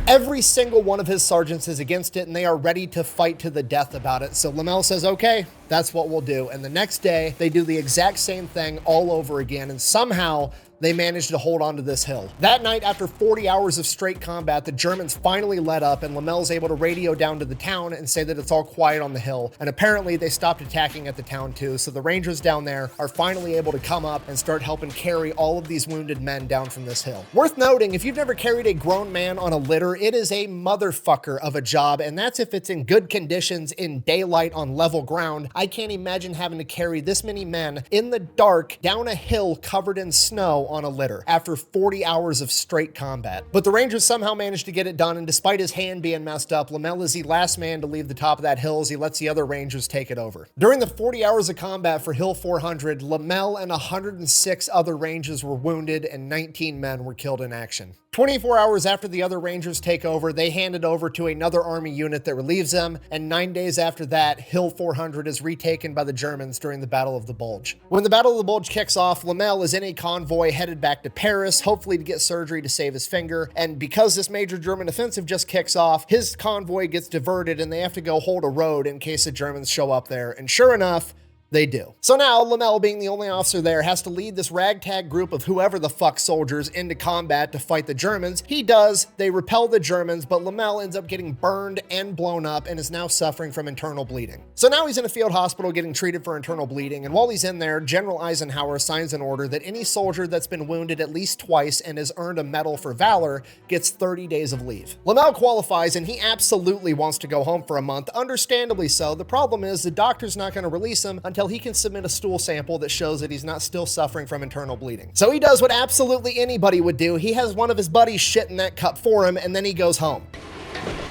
Every single one of his sergeants is against it, and they are ready to fight to the death about it. So Lomell says, okay, that's what we'll do. And the next day, they do the exact same thing all over again, and somehow they managed to hold onto this hill. That night, after 40 hours of straight combat, the Germans finally let up, and Lomell's able to radio down to the town and say that it's all quiet on the hill. And apparently they stopped attacking at the town too, so the Rangers down there are finally able to come up and start helping carry all of these wounded men down from this hill. Worth noting, if you've never carried a grown man on a litter, it is a motherfucker of a job, and that's if it's in good conditions in daylight on level ground. I can't imagine having to carry this many men in the dark down a hill covered in snow on a litter after 40 hours of straight combat. But the Rangers somehow managed to get it done, and despite his hand being messed up, Lomell is the last man to leave the top of that hill as he lets the other Rangers take it over. During the 40 hours of combat for Hill 400, Lomell and 106 other Rangers were wounded and 19 men were killed in action. 24 hours after the other Rangers take over, they hand it over to another army unit that relieves them, and 9 days after that, Hill 400 is retaken by the Germans during the Battle of the Bulge. When the Battle of the Bulge kicks off, Lomell is in a convoy headed back to Paris, hopefully to get surgery to save his finger, and because this major German offensive just kicks off, his convoy gets diverted and they have to go hold a road in case the Germans show up there, and sure enough, they do. So now, Lomell, being the only officer there, has to lead this ragtag group of whoever the fuck soldiers into combat to fight the Germans. He does. They repel the Germans, but Lomell ends up getting burned and blown up and is now suffering from internal bleeding. So now he's in a field hospital getting treated for internal bleeding, and while he's in there, General Eisenhower signs an order that any soldier that's been wounded at least twice and has earned a medal for valor gets 30 days of leave. Lomell qualifies, and he absolutely wants to go home for a month, understandably so. The problem is the doctor's not going to release him until he can submit a stool sample that shows that he's not still suffering from internal bleeding. So he does what absolutely anybody would do. He has one of his buddies shit in that cup for him, and then he goes home.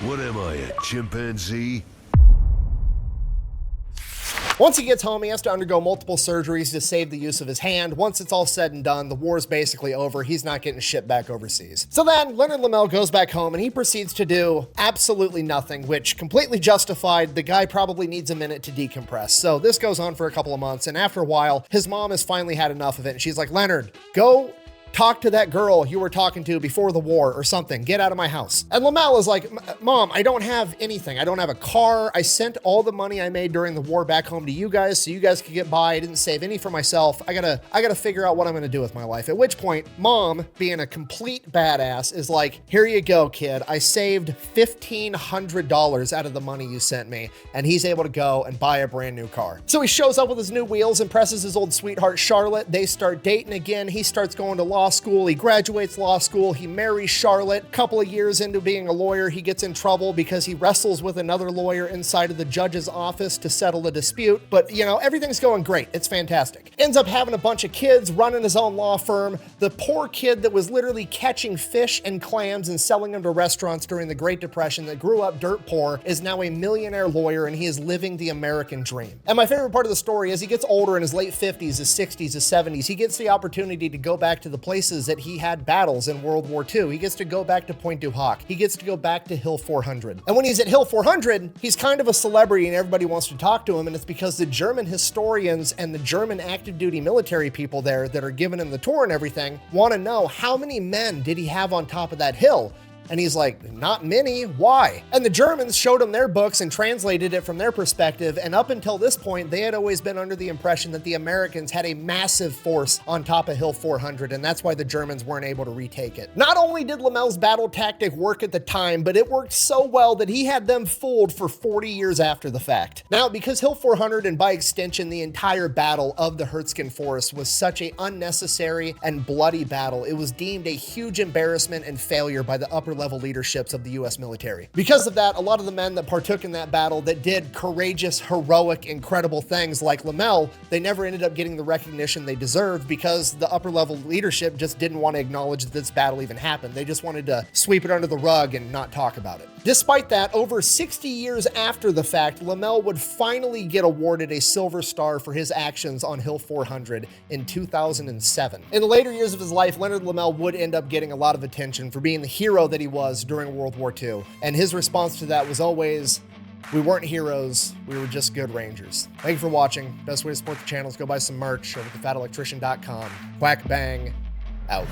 What am I, a chimpanzee? Once he gets home, he has to undergo multiple surgeries to save the use of his hand. Once it's all said and done, the war's basically over. He's not getting shipped back overseas. So then Leonard Lomell goes back home and he proceeds to do absolutely nothing, which completely justified. The guy probably needs a minute to decompress. So this goes on for a couple of months, and after a while, his mom has finally had enough of it. And she's like, Leonard, go talk to that girl you were talking to before the war or something. Get out of my house. And Lomell is like, Mom, I don't have anything. I don't have a car. I sent all the money I made during the war back home to you guys so you guys could get by. I didn't save any for myself. I gotta figure out what I'm gonna do with my life. At which point, Mom, being a complete badass, is like, here you go, kid. I saved $1,500 out of the money you sent me. And he's able to go and buy a brand new car. So he shows up with his new wheels, impresses his old sweetheart, Charlotte. They start dating again. He starts going to law school. He graduates law school. He marries Charlotte. A couple of years into being a lawyer, he gets in trouble because he wrestles with another lawyer inside of the judge's office to settle a dispute. But, you know, everything's going great. It's fantastic. Ends up having a bunch of kids, running his own law firm. The poor kid that was literally catching fish and clams and selling them to restaurants during the Great Depression that grew up dirt poor is now a millionaire lawyer, and he is living the American dream. And my favorite part of the story is he gets older in his late 50s, his 60s, his 70s. He gets the opportunity to go back to the places that he had battles in World War II. He gets to go back to Pointe du Hoc. He gets to go back to Hill 400. And when he's at Hill 400, he's kind of a celebrity and everybody wants to talk to him, and it's because the German historians and the German active duty military people there that are giving him the tour and everything want to know how many men did he have on top of that hill. And he's like, not many, why? And the Germans showed him their books and translated it from their perspective, and up until this point, they had always been under the impression that the Americans had a massive force on top of Hill 400, and that's why the Germans weren't able to retake it. Not only did Lomell's battle tactic work at the time, but it worked so well that he had them fooled for 40 years after the fact. Now, because Hill 400, and by extension, the entire battle of the Hurtgen Forest, was such an unnecessary and bloody battle, it was deemed a huge embarrassment and failure by the upper level leaderships of the US military. Because of that, a lot of the men that partook in that battle that did courageous, heroic, incredible things like Lomell, they never ended up getting the recognition they deserved because the upper level leadership just didn't want to acknowledge that this battle even happened. They just wanted to sweep it under the rug and not talk about it. Despite that, over 60 years after the fact, Lomell would finally get awarded a Silver Star for his actions on Hill 400 in 2007. In the later years of his life, Leonard Lomell would end up getting a lot of attention for being the hero that he was during World War II. And his response to that was always, we weren't heroes, we were just good Rangers. Thank you for watching. Best way to support the channel is go buy some merch over at thefatelectrician.com. Quack bang, out.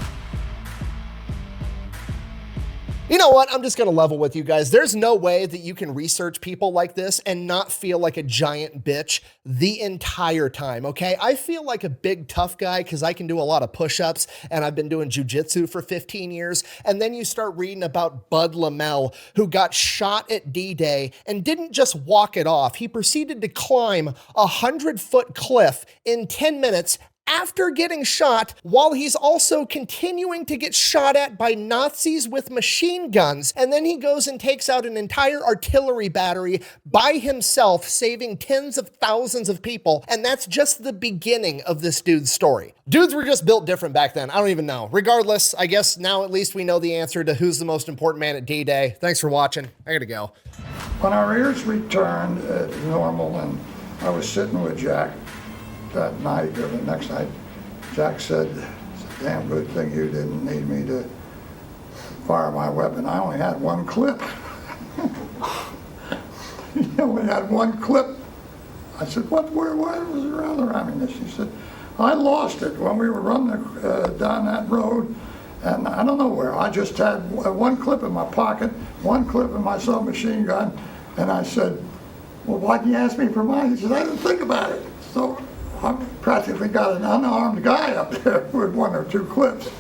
You know what? I'm just going to level with you guys. There's no way that you can research people like this and not feel like a giant bitch the entire time, okay? I feel like a big tough guy because I can do a lot of push-ups and I've been doing jujitsu for 15 years. And then you start reading about Bud Lomell, who got shot at D-Day and didn't just walk it off. He proceeded to climb a 100-foot cliff in 10 minutes after getting shot, while he's also continuing to get shot at by Nazis with machine guns. And then he goes and takes out an entire artillery battery by himself, saving tens of thousands of people. And that's just the beginning of this dude's story. Dudes were just built different back then. I don't even know. Regardless, I guess now at least we know the answer to who's the most important man at D-Day. Thanks for watching. I gotta go. When our ears returned to normal and I was sitting with Jack that night or the next night, Jack said, "It's a damn good thing you didn't need me to fire my weapon. I only had one clip." He only had one clip. I said, where was your other ammunition? He said, "I lost it when we were running down that road, and I don't know where. I just had one clip in my pocket, one clip in my submachine gun." And I said, "Well, why didn't you ask me for mine?" He said, "I didn't think about it." So I practically got an unarmed guy up there with one or two clips.